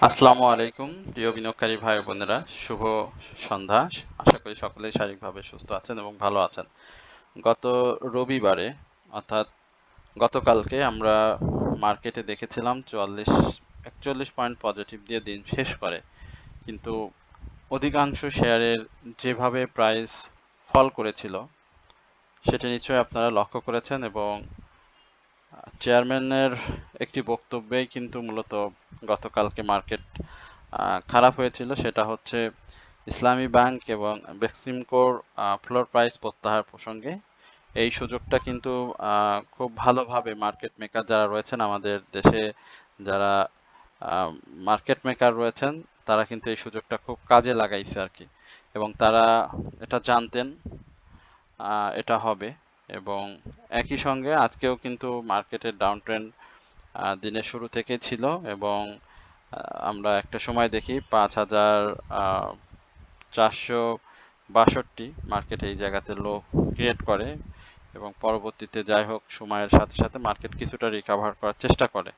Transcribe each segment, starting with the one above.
আসসালামু আলাইকুম প্রিয় বিনিয়োগকারী ভাই ও বোনেরা, শুভ সন্ধ্যা। আশা করি সকলেই শারীরিকভাবে সুস্থ আছেন এবং ভালো আছেন। গত রবিবারে অর্থাৎ গতকালকে আমরা মার্কেটে দেখেছিলাম 41 পয়েন্ট পজিটিভ দিয়ে দিন শেষ করে, কিন্তু অধিকাংশ শেয়ারের যেভাবে প্রাইস ফল করেছিল সেটা নিশ্চয়ই আপনারা লক্ষ্য করেছেন এবং চেয়ারম্যানের একটি বক্তব্যেই কিন্তু মূলত গতকালকে মার্কেট খারাপ হয়েছিল। সেটা হচ্ছে ইসলামী ব্যাংক এবং বেক্সিমকোর ফ্লোর প্রাইস প্রত্যাহার প্রসঙ্গে। এই সুযোগটা কিন্তু খুব ভালোভাবে মার্কেট মেকার যারা রয়েছেন আমাদের দেশে, যারা মার্কেট মেকার রয়েছেন, তারা কিন্তু এই সুযোগটা খুব কাজে লাগাইছে আর কি। এবং তারা এটা জানতেন এটা হবে। এবং একই সঙ্গে আজকেও কিন্তু মার্কেটের ডাউন ট্রেন্ড দিনের শুরু থেকে ছিল এবং আমরা একটা সময় দেখি 5,462 মার্কেট এই জায়গাতে লো ক্রিয়েট করে এবং পরবর্তীতে যাই হোক সময়ের সাথে সাথে মার্কেট কিছুটা রিকভার করার চেষ্টা করে।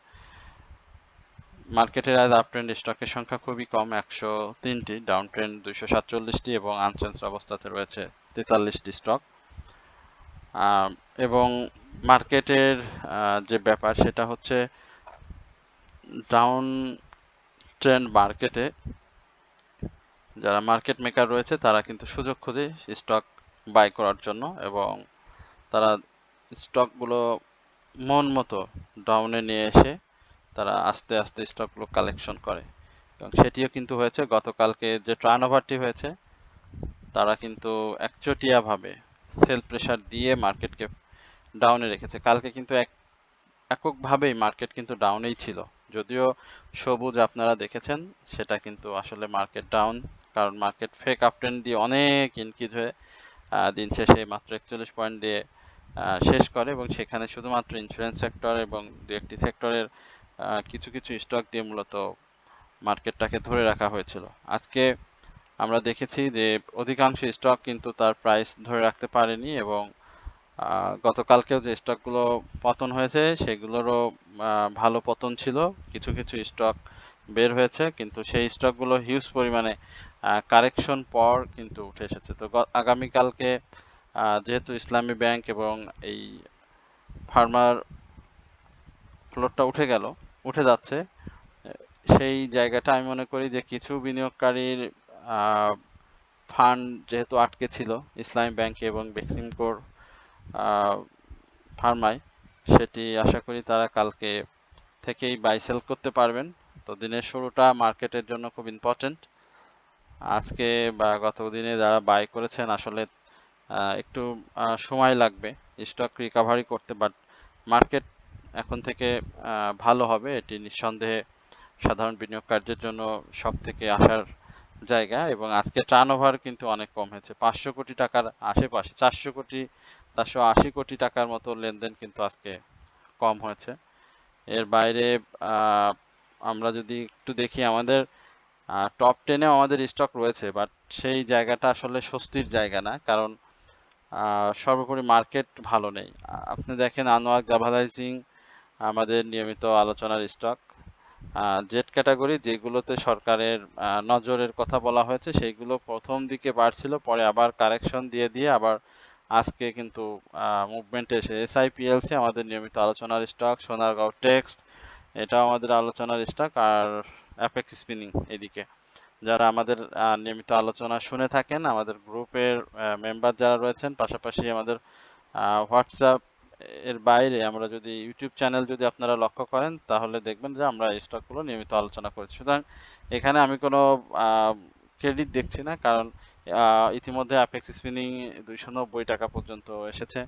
মার্কেটের আজ আপ ট্রেন্ড স্টকের সংখ্যা খুবই কম, 103টি, ডাউন ট্রেন্ড 247টি এবং আনচেঞ্জ অবস্থাতে রয়েছে 43টি স্টক। এবং মার্কেটের যে ব্যাপার সেটা হচ্ছে ডাউন ট্রেন্ড মার্কেটে যারা মার্কেট মেকার রয়েছে তারা কিন্তু সুযোগ খোঁজে স্টক বাই করার জন্য এবং তারা স্টকগুলো মন মতো ডাউনে নিয়ে এসে তারা আস্তে আস্তে স্টকগুলো কালেকশন করে এবং সেটিও কিন্তু হয়েছে। গতকালকে যে টার্ন ওভারটি হয়েছে তারা কিন্তু একচটিয়াভাবে সেল প্রেসার দিয়ে মার্কেটকে ডাউনে রেখেছে। কালকে কিন্তু এককভাবেই মার্কেট কিন্তু ডাউনেই ছিল, যদিও সবুজ আপনারা দেখেছেন সেটা কিন্তু আসলে মার্কেট ডাউন, কারণ মার্কেট ফেক আপ ট্রেন্ড দিয়ে অনেক ইনক্রিজ হয়ে দিন শেষে মাত্র 41 পয়েন্ট দিয়ে শেষ করে এবং সেখানে শুধুমাত্র ইন্স্যুরেন্স সেক্টর এবং দু একটি সেক্টরের কিছু কিছু স্টক দিয়ে মূলত মার্কেটটাকে ধরে রাখা হয়েছিল। আজকে আমরা দেখেছি যে অধিকাংশ স্টক কিন্তু তার প্রাইস ধরে রাখতে পারেনি এবং গতকালকেও যে স্টকগুলো পতন হয়েছে সেগুলোরও ভালো পতন ছিল। কিছু কিছু স্টক বের হয়েছে কিন্তু সেই স্টকগুলো হিউজ পরিমাণে কারেকশন পর কিন্তু উঠে এসেছে। তো আগামীকালকে যেহেতু ইসলামী ব্যাংক এবং এই ফার্মার ফ্লোরটা উঠে যাচ্ছে, সেই জায়গাটা আমি মনে করি যে কিছু বিনিয়োগকারীর ফান্ড যেহেতু আটকে ছিল ইসলামী ব্যাংকে এবং বেক্সিমকোর ফার্মায়, সেটি আশা করি তারা কালকে থেকেই বাই সেল করতে পারবেন। তো দিনের শুরুটা মার্কেটের জন্য খুব ইম্পর্টেন্ট। আজকে বা গত দিনে যারা বাই করেছেন আসলে একটু সময় লাগবে স্টক রিকভারি করতে, বাট মার্কেট এখন থেকে ভালো হবে এটি নিঃসন্দেহে সাধারণ বিনিয়োগকারীদের জন্য সব থেকে আশার জায়গা। এবং আজকে টার্ন ওভার কিন্তু অনেক কম হয়েছে, 500 কোটি টাকার আশেপাশে, 480 কোটি টাকার মতো লেনদেন কিন্তু আজকে কম হয়েছে। এর বাইরে আমরা যদি একটু দেখি আমাদের টপ 10-এও আমাদের স্টক রয়েছে, বাট সেই জায়গাটা আসলে স্বস্তির জায়গা না, কারণ সর্বোপরি মার্কেট ভালো নেই। আপনি দেখেন আনোয়ার গ্লোবালাইজিং আমাদের নিয়মিত আলোচনার স্টক, জেড ক্যাটাগরি যেগুলোতে সরকারের নজরের কথা বলা হয়েছে সেইগুলো প্রথম দিকে বাড়ছিল, পরে আবার কারেকশন দিয়ে দিয়ে আবার আজকে কিন্তু মুভমেন্ট এসে এসআইপিএলসি আমাদের নিয়মিত আলোচনার স্টক, সোনারগাঁও টেক্সট এটাও আমাদের আলোচনার স্টক, আর অ্যাপেক্স স্পিনিং। এদিকে যারা আমাদের নিয়মিত আলোচনা শুনে থাকেন, আমাদের গ্রুপের মেম্বার যারা রয়েছেন, পাশাপাশি আমাদের হোয়াটসঅ্যাপ এর বাইরে আমরা যদি ইউটিউব চ্যানেল যদি আপনারা লক্ষ্য করেন তাহলে দেখবেন যে আমরা এই স্টকগুলো নিয়মিত আলোচনা করছি। সুতরাং এখানে আমি কোনো ক্রেডিট দেখছি না, কারণ ইতিমধ্যে অ্যাপেক্স স্পিনিং 290 টাকা পর্যন্ত এসেছে,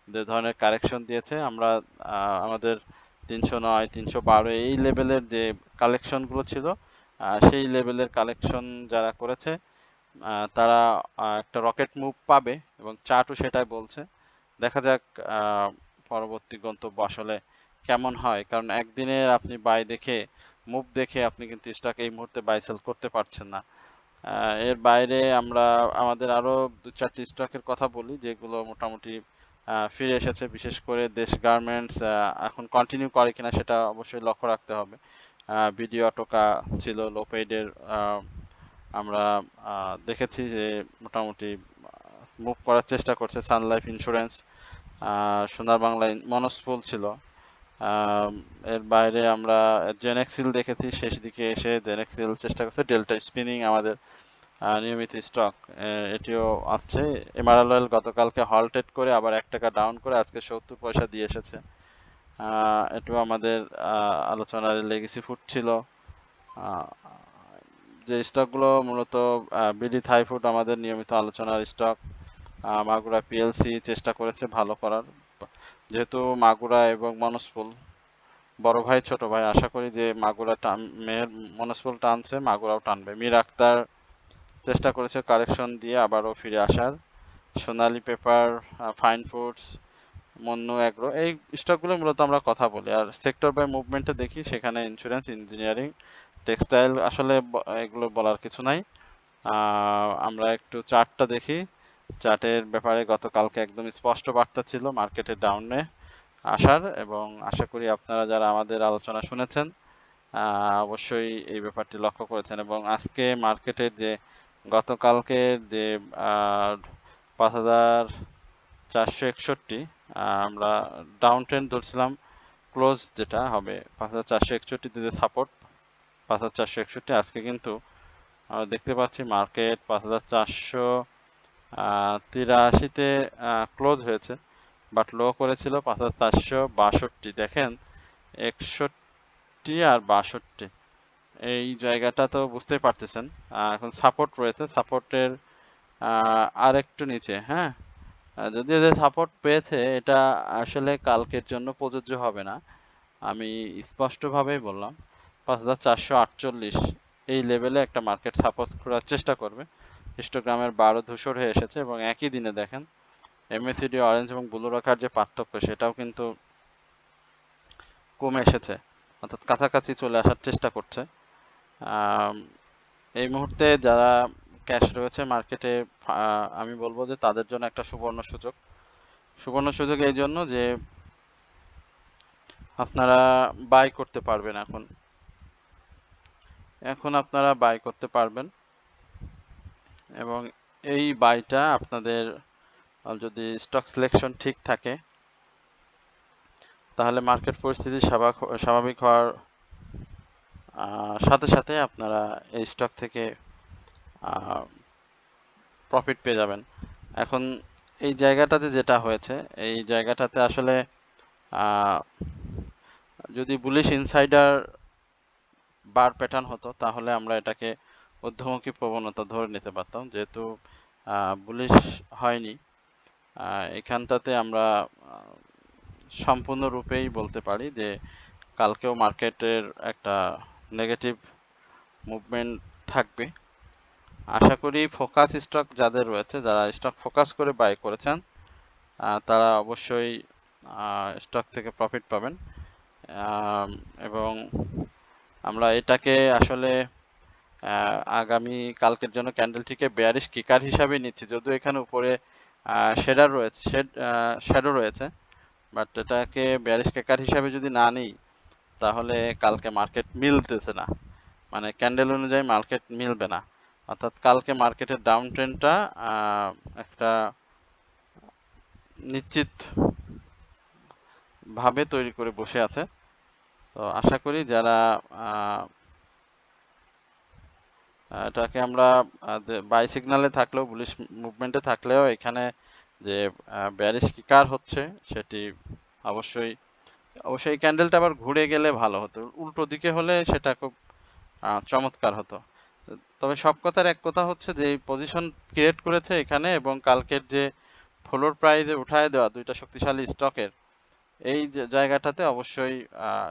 যে ধরনের কারেকশন দিয়েছে। আমরা আমাদের 309 312 এই লেভেলের যে কালেকশনগুলো ছিল, সেই লেভেলের কালেকশন যারা করেছে তারা একটা রকেট মুভ পাবে এবং চার্টও সেটাই বলছে। দেখা যাক পরবর্তী গন্তব্য আসলে কেমন হয়, কারণ একদিনের আপনি বাই দেখে মুভ দেখে আপনি কিন্তু স্টক এই মুহূর্তে বাই সেল করতে পারছেন না। এর বাইরে আমরা আমাদের আরো দু চারটি স্টকের কথা বলি যেগুলো মোটামুটি ফিরে এসেছে, বিশেষ করে দেশ গার্মেন্টস এখন কন্টিনিউ করে কিনা সেটা অবশ্যই লক্ষ্য রাখতে হবে। বিডি অটোকা ছিল লো পেইডের, আমরা দেখেছি যে মোটামুটি মুভ করার চেষ্টা করছে। সান লাইফ ইন্স্যুরেন্স, সোনার বাংলা মনস্পুল ছিল। এর বাইরে আমরা জেনেক্সিল দেখেছি শেষ দিকে এসে, জেনেক্সিল চেষ্টা করছে। ডেল্টা স্পিনিং আমাদের নিয়মিত স্টক, এটিও আসছে। এমআরএল অয়েল গতকালকে হল্টেড করে আবার 1 টাকা ডাউন করে আজকে 70 পয়সা দিয়ে এসেছে। এটিও আমাদের আলোচনার লেগেসি ফুড ছিল। যে স্টকগুলো মূলত বিডি থাই ফুড আমাদের নিয়মিত আলোচনার স্টক। মাগুরা পিএলসি চেষ্টা করেছে ভালো করার, যেহেতু মাগুরা এবং মনস্পুল বড় ভাই ছোট ভাই, আশা করি যে মাগুরা মনস্পুল টানছে, মাগুরাও টানবে। মীর আক্তার চেষ্টা করেছে কারেকশন দিয়ে আবারও ফিরে আসার। সোনালী paper, fine foods, Monno agro, এই স্টকগুলো মূলত আমরা কথা বলি। আর সেক্টর বাই মুভমেন্টে দেখি, সেখানে ইন্স্যুরেন্স, ইঞ্জিনিয়ারিং, টেক্সটাইল, আসলে এগুলো বলার কিছু নাই। আমরা একটু চার্টটা দেখি। চার্টের ব্যাপারে গতকালকে একদম স্পষ্ট বার্তা ছিল মার্কেটের ডাউনে আসার, এবং আশা করি আপনারা যারা আমাদের আলোচনা শুনেছেন অবশ্যই এই ব্যাপারটি লক্ষ্য করেছেন। এবং আজকে মার্কেটের যে গতকালকের যে 5461, আমরা ডাউন ট্রেন্ড ধরছিলাম, ক্লোজ যেটা হবে 5461 যে সাপোর্ট, 5461। আজকে কিন্তু দেখতে পাচ্ছি মার্কেট 5483-তে ক্লোজ হয়েছে, বাট লো করেছিল 5462। দেখেন 61 আর 62, এই জায়গাটা তো বুঝতেই পারতেছেন। এখন সাপোর্ট রয়েছে, সাপোর্টের আর একটু নিচে, হ্যাঁ, যদিও যে সাপোর্ট পেয়েছে এটা আসলে কালকের জন্য প্রযোজ্য হবে না, আমি স্পষ্টভাবেই বললাম। 5448 এই লেভেলে একটা মার্কেট সাপোর্ট করার চেষ্টা করবে। হিস্টোগ্রামের 12 ধূসর হয়ে এসেছে, এবং একই দিনে দেখেন এমএসিডি অরেঞ্জ এবং ব্লু রাখার যে পার্থক্য, সেটাও কিন্তু কমে এসেছে, অর্থাৎ কাছাকাছি চলে আসার চেষ্টা করছে। এই মুহূর্তে যারা ক্যাশ রয়েছে মার্কেটে, আমি বলবো যে তাদের জন্য একটা সুবর্ণ সুযোগ। সুবর্ণ সুযোগ এই জন্য যে আপনারা বাই করতে পারবেন। এখন আপনারা বাই করতে পারবেন, এবং এই বাইটা আপনাদের যদি স্টক সিলেকশন ঠিক থাকে, তাহলে মার্কেট পরিস্থিতি স্বাভাবিক হওয়ার সাথে সাথে আপনারা এই স্টক থেকে প্রফিট পেয়ে যাবেন। এখন এই জায়গাটাতে যেটা হয়েছে, এই জায়গাটাতে আসলে যদি বুলিশ ইনসাইডার বার প্যাটার্ন হতো, তাহলে আমরা এটাকে ঊর্ধ্বমুখী প্রবণতা ধরে নিতে পারতাম। যেহেতু বুলিশ হয়নি, এখানটাতে আমরা সম্পূর্ণরূপেই বলতে পারি যে কালকেও মার্কেটের একটা নেগেটিভ মুভমেন্ট থাকবে। আশা করি ফোকাস স্টক যাদের রয়েছে, যারা স্টক ফোকাস করে বাই করেছেন, তারা অবশ্যই স্টক থেকে প্রফিট পাবেন। এবং আমরা এটাকে আসলে আগামী কালকের জন্য ক্যান্ডেলটিকে বেয়ারিশ কিকার হিসাবে নিচ্ছি, যদিও এখানে উপরে শ্যাডো রয়েছে, বাট এটাকে বেয়ারিশ কিকার হিসাবে যদি না নিই, তাহলে কালকে মার্কেট মিলতেছে না, মানে ক্যান্ডেল অনুযায়ী মার্কেট মিলবে না। অর্থাৎ কালকে মার্কেটের ডাউন ট্রেন্ডটা একটা নিশ্চিত ভাবে তৈরি করে বসে আছে। তো আশা করি যারা এটাকে আমরা বাই সিগনালে থাকলেও, বুলিশ মুভমেন্টে থাকলেও, এখানে যে বেয়ারিশ কিকার হচ্ছে সেটি অবশ্যই এই ক্যান্ডেলটা আবার ঘুরে গেলে ভালো হতো, উল্টো দিকে হলে সেটা খুব চমৎকার হতো। তবে সব কথার এক কথা হচ্ছে যে এই পজিশন ক্রিয়েট করেছে এখানে, এবং কালকের যে ফ্লোর প্রাইজে উঠায় দেওয়া দুইটা শক্তিশালী স্টকের, এই জায়গাটাতে অবশ্যই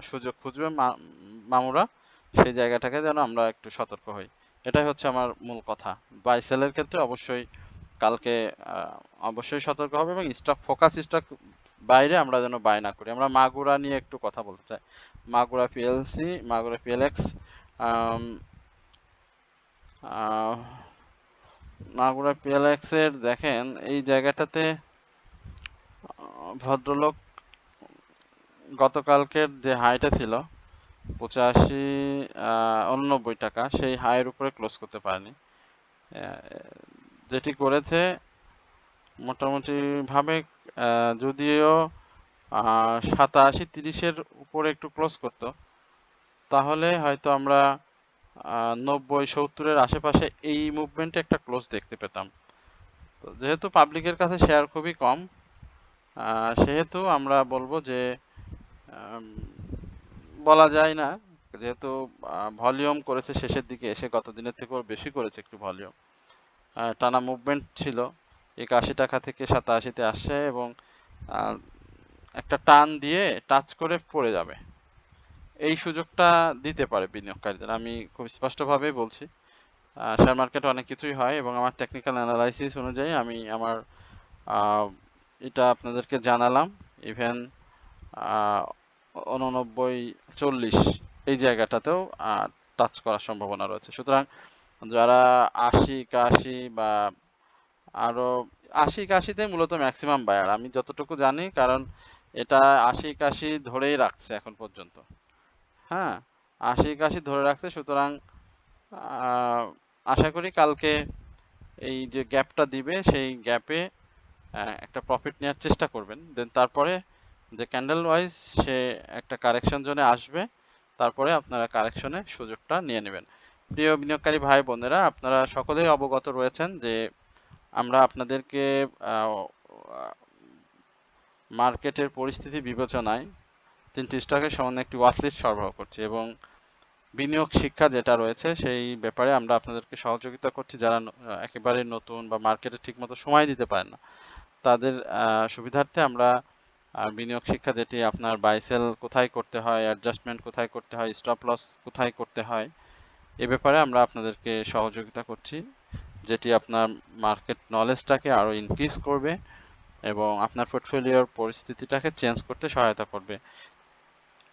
সুযোগ খুঁজবে মামুরা, সেই জায়গাটাকে যেন আমরা একটু সতর্ক হই। এটাই হচ্ছে আমার মূল কথা। বাই সেলের ক্ষেত্রে অবশ্যই কালকে অবশ্যই সতর্ক হবে, এবং স্টক ফোকাস স্টক বাইরে আমরা যেন বাই না করি। আমরা মাগুরা নিয়ে একটু কথা বলতে চাই। মাগুরা পিএলসি, মাগুরা পিএলএক্স, মাগুরা পিএলএক্স এর দেখেন এই জায়গাটাতে ভদ্রলোক গতকালকের যে হাইটা ছিল 89 টাকা, সেই হাইয়ের উপরে ক্লোজ করতে পারেনি। যেটি করেছে মোটামুটি ভাবে যদিও 87-30-এর উপরে একটু ক্লোজ করতো, তাহলে হয়তো আমরা 90-70-এর আশেপাশে এই মুভমেন্টে একটা ক্লোজ দেখতে পেতাম। তো যেহেতু পাবলিকের কাছে শেয়ার খুবই কম, সেহেতু আমরা বলবো যে বলা যায় না, যেহেতু ভলিউম করেছে শেষের দিকে এসে, গত দিনের থেকেও বেশি করেছে একটু ভলিউম, টানা মুভমেন্ট ছিল 81 টাকা থেকে 87-তে আসছে এবং একটা টান দিয়ে টাচ করে পড়ে যাবে, এই সুযোগটা দিতে পারে বিনিয়োগকারীদের। আমি খুব স্পষ্টভাবেই বলছি, শেয়ার মার্কেটে অনেক কিছুই হয় এবং আমার টেকনিক্যাল অ্যানালাইসিস অনুযায়ী আমি আমার এটা আপনাদেরকে জানালাম। ইভেন 89-40 এই জায়গাটাতেও টাচ করার সম্ভাবনা রয়েছে। সুতরাং যারা 80-81 বা আরো 80-81-তে মূলত ম্যাক্সিমাম বায়ার আমি যতটুকু জানি, কারণ এটা 80-81 ধরেই রাখছে এখন পর্যন্ত। হ্যাঁ, 80-81 ধরে রাখছে। সুতরাং আশা করি কালকে এই যে গ্যাপটা দিবে, সেই গ্যাপে একটা প্রফিট নেওয়ার চেষ্টা করবেন। দেন তারপরে যে ক্যান্ডেল ওয়াইজ সে একটা কারেকশন জোনে আসবে, তারপরে আপনারা কারেকশনে সুযোগটা নিয়ে নেবেন। প্রিয় বিনিয়োগকারী ভাই বোনেরা, আপনারা সকলেই অবগত রয়েছেন যে আমরা আপনাদেরকে মার্কেটের পরিস্থিতি বিবেচনায় 3টি স্টকের সামান্য একটি ওয়াচলিস্ট সরবরাহ করছি এবং বিনিয়োগ শিক্ষা যেটা রয়েছে সেই ব্যাপারে আমরা আপনাদেরকে সহযোগিতা করছি। যারা একেবারে নতুন বা মার্কেটে ঠিকমতো সময় দিতে পারেন না, তাদের সুবিধার্থে আমরা বিনিয়োগ শিক্ষা, যেটি আপনার বাই সেল কোথায় করতে হয়, অ্যাডজাস্টমেন্ট কোথায় করতে হয়, স্টপ লস কোথায় করতে হয়, এ ব্যাপারে আমরা আপনাদেরকে সহযোগিতা করছি, যেটি আপনার মার্কেট নলেজটাকে আরো ইনক্রিজ করবে এবং আপনার পোর্টফোলিওর পরিস্থিতিটাকে চেঞ্জ করতে সহায়তা করবে।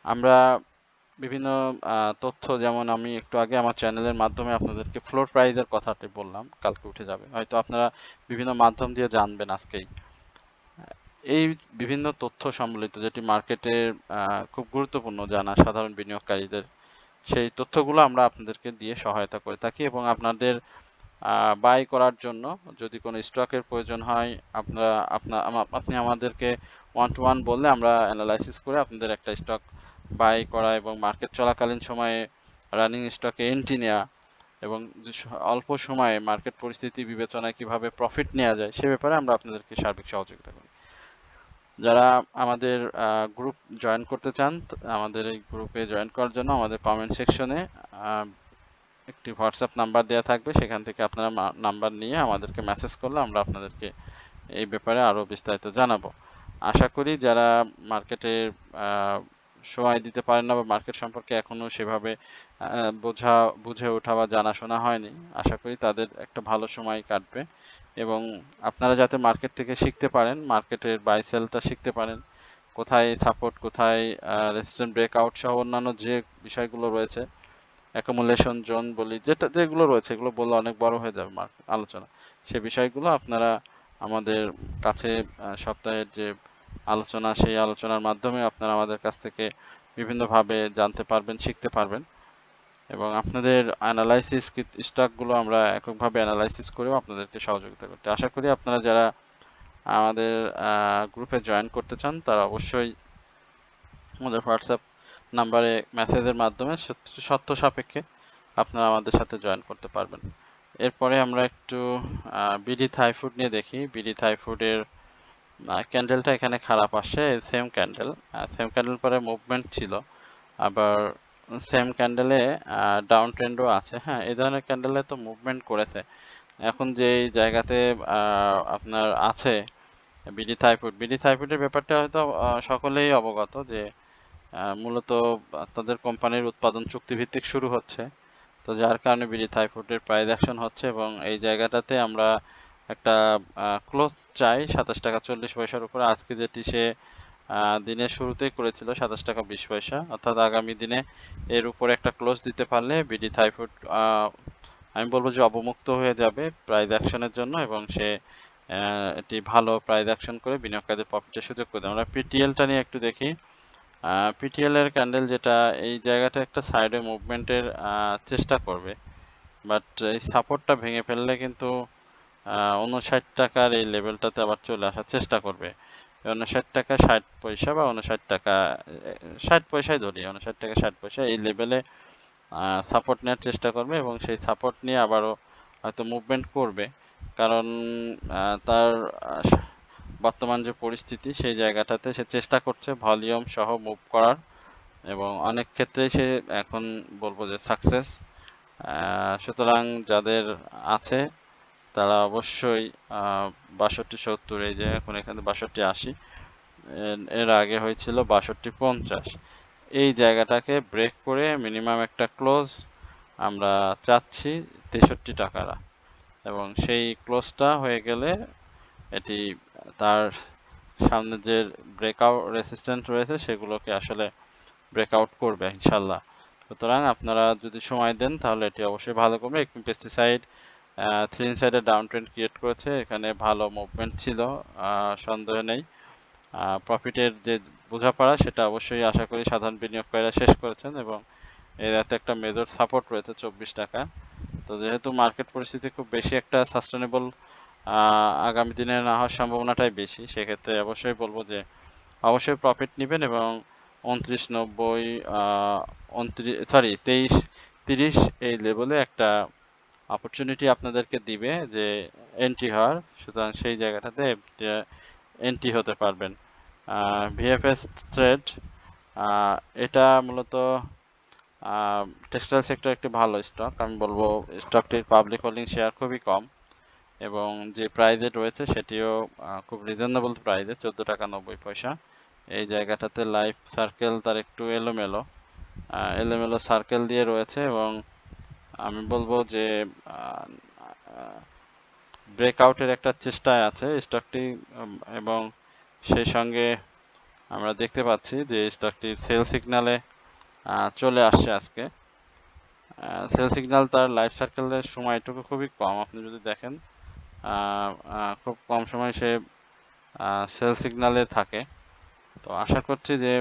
আমরা বিভিন্ন তথ্য, যেমন আমি একটু আগে আমার চ্যানেলের মাধ্যমে আপনাদেরকে ফ্লোর প্রাইজের কথাটি বললাম, কালকে উঠে যাবে, হয়তো আপনারা বিভিন্ন মাধ্যম দিয়ে জানবেন আজকেই। এই বিভিন্ন তথ্য সম্বলিত, যেটি মার্কেটের খুব গুরুত্বপূর্ণ জানা সাধারণ বিনিয়োগকারীদের, সেই তথ্যগুলো আমরা আপনাদেরকে দিয়ে সহায়তা করে থাকি এবং আপনাদের বাই করার জন্য যদি কোনো স্টকের প্রয়োজন হয়, আপনি আমাদেরকে 1-to-1 বললে আমরা অ্যানালাইসিস করে আপনাদের একটা স্টক বাই করা এবং মার্কেট চলাকালীন সময়ে রানিং স্টকে এন্ট্রি নেওয়া এবং অল্প সময়ে মার্কেট পরিস্থিতি বিবেচনায় কিভাবে প্রফিট নেওয়া যায় সে ব্যাপারে আমরা আপনাদেরকে সার্বিক সহযোগিতা করি। যারা আমাদের গ্রুপ জয়েন করতে চান, আমাদের এই গ্রুপে জয়েন করার জন্য আমাদের কমেন্ট সেকশনে একটি হোয়াটসঅ্যাপ নাম্বার দেওয়া থাকবে, সেখান থেকে আপনারা নাম্বার নিয়ে আমাদেরকে মেসেজ করলে আমরা আপনাদেরকে এই ব্যাপারে আরো বিস্তারিত জানাবো। আশা করি যারা মার্কেটে সময় দিতে পারেন না বা মার্কেট সম্পর্কে এখনো সেভাবে বুঝে ওঠা বা জানাশোনা হয়নি, আশা করি তাদের একটা ভালো সময় কাটবে এবং আপনারা যাতে মার্কেট থেকে শিখতে পারেন, মার্কেটের বাই সেলটা শিখতে পারেন, কোথায় সাপোর্ট, কোথায় রেজিস্ট্যান্স ব্রেকআউট সহ অন্যান্য যে বিষয়গুলো রয়েছে, অ্যাকুমুলেশন জোন বলি, যেগুলো রয়েছে, এগুলো বললে অনেক বড় হয়ে যাবে মার্কেট আলোচনা, সে বিষয়গুলো আপনারা আমাদের কাছে সপ্তাহের যে আলোচনা, সেই আলোচনার মাধ্যমে আপনারা আমাদের কাছ থেকে বিভিন্নভাবে জানতে পারবেন, শিখতে পারবেন এবং আপনাদের অ্যানালাইসিস স্টকগুলো আমরা এককভাবে অ্যানালাইসিস করেও আপনাদেরকে সহযোগিতা করতে। আশা করি আপনারা যারা আমাদের গ্রুপে জয়েন করতে চান তারা অবশ্যই আমাদের হোয়াটসঅ্যাপ নাম্বারে মেসেজের মাধ্যমে শর্ত সাপেক্ষে আপনারা আমাদের সাথে জয়েন করতে পারবেন। এরপরে আমরা একটু বিডি থাই ফুড নিয়ে দেখি। বিডি থাই ফুডের ক্যান্ডেলটা এখানে খারাপ আসছে, সেম ক্যান্ডেল পরে মুভমেন্ট ছিল, আবার সেম ক্যান্ডেলে ডাউন ট্রেন্ডও আছে। হ্যাঁ, এই ধরনের ক্যান্ডেলে তো মুভমেন্ট করেছে। এখন যে জায়গাতে আপনার আছে বিডি থাইফুডের ব্যাপারটা হয়তো সকলেই অবগত যে মূলত তাদের কোম্পানির উৎপাদন চুক্তিভিত্তিক শুরু হচ্ছে, তো যার কারণে বিডি থাইফুডের প্রাইস অ্যাকশন হচ্ছে এবং এই জায়গাটাতে আমরা একটা ক্লোজ চাই 27 টাকা 40 পয়সার উপরে। আজকে যেটি সে দিনের শুরুতেই করেছিল 27 টাকা 20 পয়সা, অর্থাৎ আগামী দিনে এর উপরে একটা ক্লোজ দিতে পারলে বিডি থাইফুড আমি বলবো যে অবমুক্ত হয়ে যাবে প্রাইস অ্যাকশনের জন্য এবং সে এটি ভালো প্রাইস অ্যাকশন করে বিনিয়োগকারীদের প্রফিটের সুযোগ করে দেবে। আমরা পিটিএলটা নিয়ে একটু দেখি। পিটিএল এর ক্যান্ডেল যেটা এই জায়গাটা একটা সাইডে মুভমেন্টের চেষ্টা করবে, বাট এই সাপোর্টটা ভেঙে ফেললে কিন্তু 59 টাকার এই লেভেলটাতে আবার চলে আসার চেষ্টা করবে। 59 টাকা 60 পয়সা বা 59 টাকা 60 পয়সায় ধরি, 59 টাকা 60 পয়সা এই লেভেলে সাপোর্ট নেওয়ার চেষ্টা করবে এবং সেই সাপোর্ট নিয়ে আবারও হয়তো মুভমেন্ট করবে, কারণ তার বর্তমান যে পরিস্থিতি সেই জায়গাটাতে সে চেষ্টা করছে ভলিউম সহ মুভ করার, এবং অনেক ক্ষেত্রে সে এখন বলবো যে সাকসেস। সুতরাং যাদের আছে তারা অবশ্যই 62-70, এই যে এখন এখানে 62-80, এর আগে হয়েছিল 62-50, এই জায়গাটাকে ব্রেক করে মিনিমাম একটা ক্লোজ আমরা চাচ্ছি 63 টাকারা, এবং সেই ক্লোজটা হয়ে গেলে এটি তার সামনে যে ব্রেকআউট রেসিস্ট্যান্ট রয়েছে সেগুলোকে আসলে ব্রেকআউট করবে ইনশাল্লাহ। সুতরাং আপনারা যদি সময় দেন তাহলে এটি অবশ্যই ভালো করবে। একটু পেস্টিসাইড 3 সাইডে ডাউন ট্রেন্ড ক্রিয়েট করেছে, এখানে ভালো মুভমেন্ট ছিল, সন্দেহ নেই। প্রফিটের যে বোঝাপড়া সেটা অবশ্যই আশা করি সাধারণ বিনিয়োগকারীরা শেষ করেছেন, এবং এর হাতে একটা মেজর সাপোর্ট রয়েছে 24 টাকা। তো যেহেতু মার্কেট পরিস্থিতি খুব বেশি একটা সাস্টেনেবল আগামী দিনে না হওয়ার সম্ভাবনাটাই বেশি, সেক্ষেত্রে অবশ্যই বলবো যে অবশ্যই প্রফিট নেবেন, এবং 29.90 23-30 এই লেভেলে একটা অপরচুনিটি আপনাদেরকে দিবে যে এন্ট্রি হওয়ার, সুতরাং সেই জায়গাটাতে এন্ট্রি হতে পারবেন। ভিএফএস ট্রেড এটা মূলত টেক্সটাইল সেক্টর একটি ভালো স্টক, আমি বলবো স্টকটির পাবলিক হোল্ডিং শেয়ার খুবই কম, এবং যে প্রাইজে রয়েছে সেটিও খুব রিজনেবল প্রাইজে 14 টাকা 90 পয়সা। এই জায়গাটাতে লাইফ সার্কেল তার একটু এলোমেলো সার্কেল দিয়ে রয়েছে, এবং আমি বলবো যে ব্রেকআউটের একটা চেষ্টায় আছে স্টকটি, এবং সেই সঙ্গে আমরা দেখতে পাচ্ছি যে স্টকটি সেল সিগনালে চলে আসছে আজকে। সেল সিগন্যাল তার লাইফ সার্কেলের সময়টুকু খুবই কম, আপনি যদি দেখেন খুব কম সময় সে সেল সিগন্যালে থাকে। তো আশা করছি যে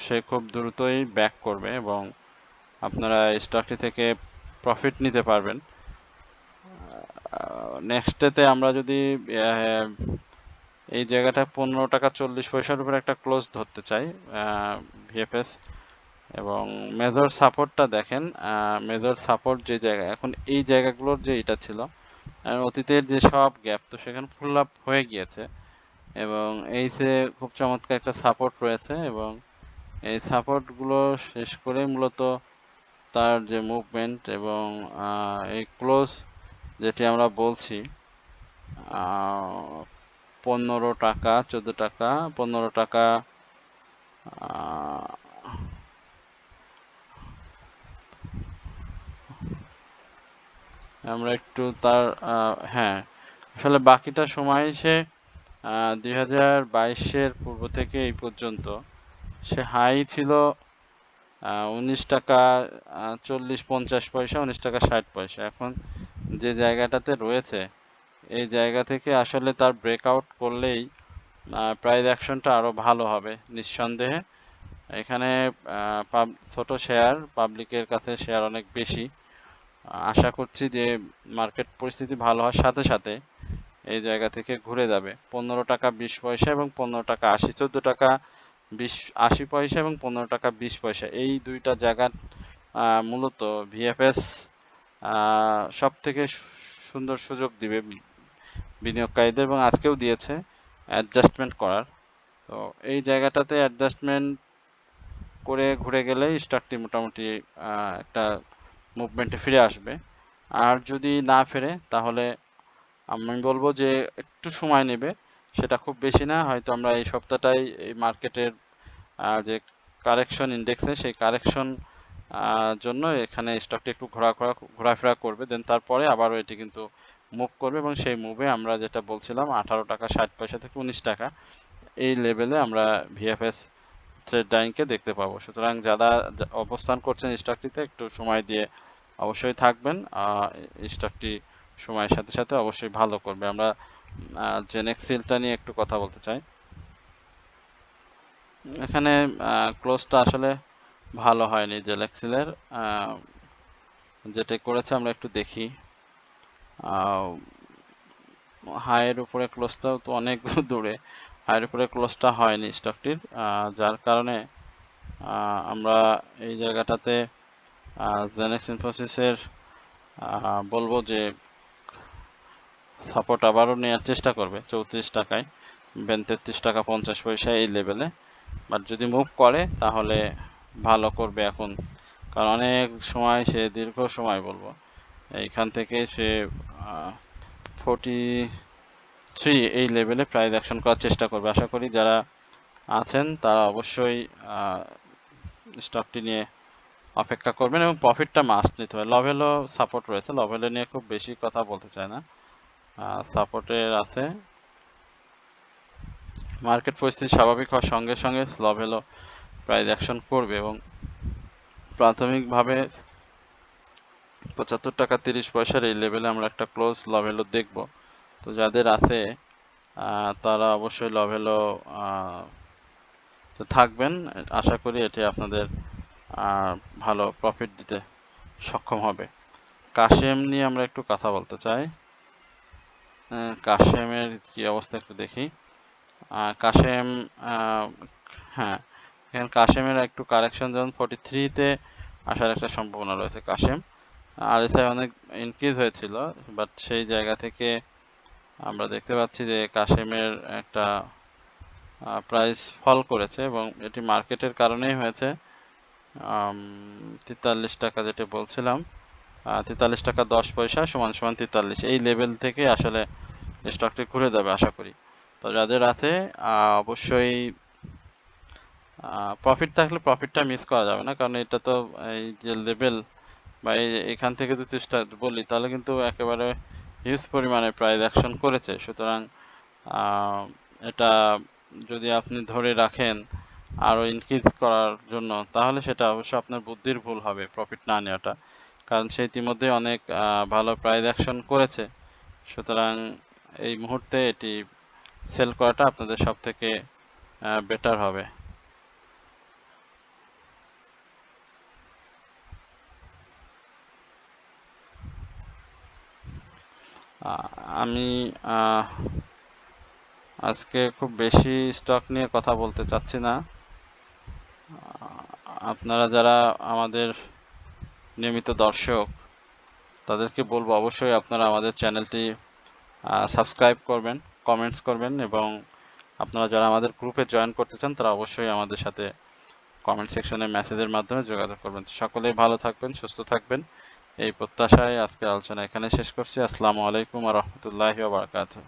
সে খুব দ্রুতই ব্যাক করবে এবং আপনারা স্টকটি থেকে প্রফিট নিতে পারবেন। নেক্সটেতে আমরা যদি এই জায়গাটা 15 টাকা 40 পয়সার উপর একটা ক্লোজ ধরতে চাই ভিএফএস, এবং মেজর সাপোর্টটা দেখেন, মেজর সাপোর্ট যে জায়গা এখন এই জায়গাগুলোর যে এটা ছিল অতীতের যে সব গ্যাপ, তো সেখানে ফুল আপ হয়ে গিয়েছে, এবং এই যে খুব চমৎকার একটা সাপোর্ট রয়েছে, এবং এই সাপোর্টগুলো শেষ করে মূলত তার যে মুভমেন্ট এবং এই ক্লোজ যেটি আমরা বলছি 15 টাকা 14 টাকা 15 টাকা, আমরা একটু তার হ্যাঁ আসলে বাকিটা সময় সে 2022-এর পূর্ব থেকে এই পর্যন্ত সে হাই ছিল 19 টাকা 40-50 পয়সা, 19 টাকা 60 পয়সা। এখন যে জায়গাটাতে রয়েছে এই জায়গা থেকে আসলে তার ব্রেকআউট করলেই প্রাইস অ্যাকশনটা আরো ভালো হবে নিঃসন্দেহে। এখানে ছোট শেয়ার, পাবলিকের কাছে শেয়ার অনেক বেশি, আশা করছি যে মার্কেট পরিস্থিতি ভালো হওয়ার সাথে সাথে এই জায়গা থেকে ঘুরে যাবে 15 টাকা 20 পয়সা এবং 15 টাকা 80, 14 টাকা 80 পয়সা এবং 15 টাকা 20 পয়সা, এই দুইটা জায়গা মূলত ভিএফএস সব থেকে সুন্দর সুযোগ দিবে বিনিয়োগকারীদের, এবং আজকেও দিয়েছে অ্যাডজাস্টমেন্ট করার। তো এই জায়গাটাতে অ্যাডজাস্টমেন্ট করে ঘুরে গেলেই স্টকটি মোটামুটি একটা মুভমেন্টে ফিরে আসবে। আর যদি না ফেরে তাহলে আমি বলবো যে একটু সময় নেবে, সেটা খুব বেশি না, হয়তো আমরা এই সপ্তাহটাই এই মার্কেটের যে কারেকশন ইন্ডেক্সে সেই কারেকশন জন্য এখানে স্টকটি একটু ঘোরাফেরা করবে, দেন তারপরে আবারও এটি কিন্তু মুভ করবে, এবং সেই মুভে আমরা যেটা বলছিলাম 18 টাকা 60 পয়সা থেকে 19 টাকা এই লেভেলে আমরা ভিএফএস থ্রেড ডাইংকে দেখতে পাবো। সুতরাং যারা অবস্থান করছেন স্টকটিতে একটু সময় দিয়ে অবশ্যই থাকবেন, স্টকটি সময়ের সাথে সাথে অবশ্যই ভালো করবে। আমরা জেনেক্সিলটা নিয়ে একটু কথা বলতে চাই। এখানে ক্লোজটা আসলে ভালো হয়নি জেনেক্সিলের। যেটা করেছে আমরা একটু দেখি। হাইয়ের উপরে ক্লোজটাও তো অনেক দূরে, হাইয়ের উপরে ক্লোজটা হয়নি স্টকটির, যার কারণে আমরা এই জায়গাটাতে জেনেক্স ইনফোসিসের বলবো যে সাপোর্ট আবারও নেওয়ার চেষ্টা করবে 34 টাকায়, 33 টাকা 50 পয়সা এই লেভেলে। বাট যদি মুভ করে তাহলে ভালো করবে এখন, কারণ অনেক সময় সে দীর্ঘ সময় বলবো এইখান থেকে সে 43 এই লেভেলে প্রাইস অ্যাকশন করার চেষ্টা করবে। আশা করি যারা আছেন তারা অবশ্যই স্টকটি নিয়ে অপেক্ষা করবেন এবং প্রফিটটা মাস্ট নিতে হবে। লভেলও সাপোর্ট রয়েছে, লভেলে নিয়ে খুব বেশি কথা বলতে চায় না, সাপোর্টের আছে। মার্কেট পরিস্থিতি স্বাভাবিক হওয়ার সঙ্গে সঙ্গে লভেলও প্রাইস অ্যাকশন করবে এবং প্রাথমিকভাবে 75 টাকা 30 পয়সার এই লেভেলে আমরা একটা ক্লোজ লভেলও দেখব। তো যাদের আছে তারা অবশ্যই লভেলও থাকবেন। আশা করি এটি আপনাদের ভালো প্রফিট দিতে সক্ষম হবে। কাশেম নিয়ে আমরা একটু কথা বলতে চাই। কাশেমের কি অবস্থা একটু দেখি। কাশেম, হ্যাঁ, এখানে কাশেমের একটু কারেকশন যেমন 43-তে আসার একটা সম্ভাবনা রয়েছে। কাশেম আরএসআই অনেক ইনক্রিজ হয়েছিল, বাট সেই জায়গা থেকে আমরা দেখতে পাচ্ছি যে কাশেমের একটা প্রাইস ফল করেছে এবং এটি মার্কেটের কারণেই হয়েছে। 43 টাকা যেটা বলছিলাম, 43 টাকা 10 পয়সা সমান সমান 43, এই লেভেল থেকে আসলে স্টকটি ঘুরে যাবে আশা করি। তো যাদের আছে অবশ্যই প্রফিট থাকলে প্রফিটটা মিস করা যাবে না, কারণ এটা তো এই যে লেভেল বা এখান থেকে যদি বলি তাহলে কিন্তু একেবারে হিউজ পরিমাণে প্রাইস অ্যাকশন করেছে। সুতরাং এটা যদি আপনি ধরে রাখেন আরও ইনক্রিজ করার জন্য, তাহলে সেটা অবশ্যই আপনার বুদ্ধির ভুল হবে প্রফিট না নেওয়াটা, কারণ সে ইতিমধ্যে অনেক ভালো প্রাইস অ্যাকশন করেছে। সুতরাং এই মুহূর্তে এটি সেল করাটা আপনাদের সব থেকে বেটার হবে। আমি আজকে খুব বেশি স্টক নিয়ে কথা বলতে চাচ্ছি না। আপনারা যারা আমাদের নিয়মিত দর্শক তাদেরকে বলবো অবশ্যই আপনারা আমাদের চ্যানেলটি সাবস্ক্রাইব করবেন, কমেন্টস করবেন এবং আপনারা যারা আমাদের গ্রুপে জয়েন করতে চান তারা অবশ্যই আমাদের সাথে কমেন্ট সেকশনে মেসেজের মাধ্যমে যোগাযোগ করবেন। সকলেই ভালো থাকবেন, সুস্থ থাকবেন, এই প্রত্যাশায় আজকের আলোচনা এখানে শেষ করছি। আসসালামু আলাইকুম ওয়া রাহমাতুল্লাহি ওয়া বারাকাতুহু।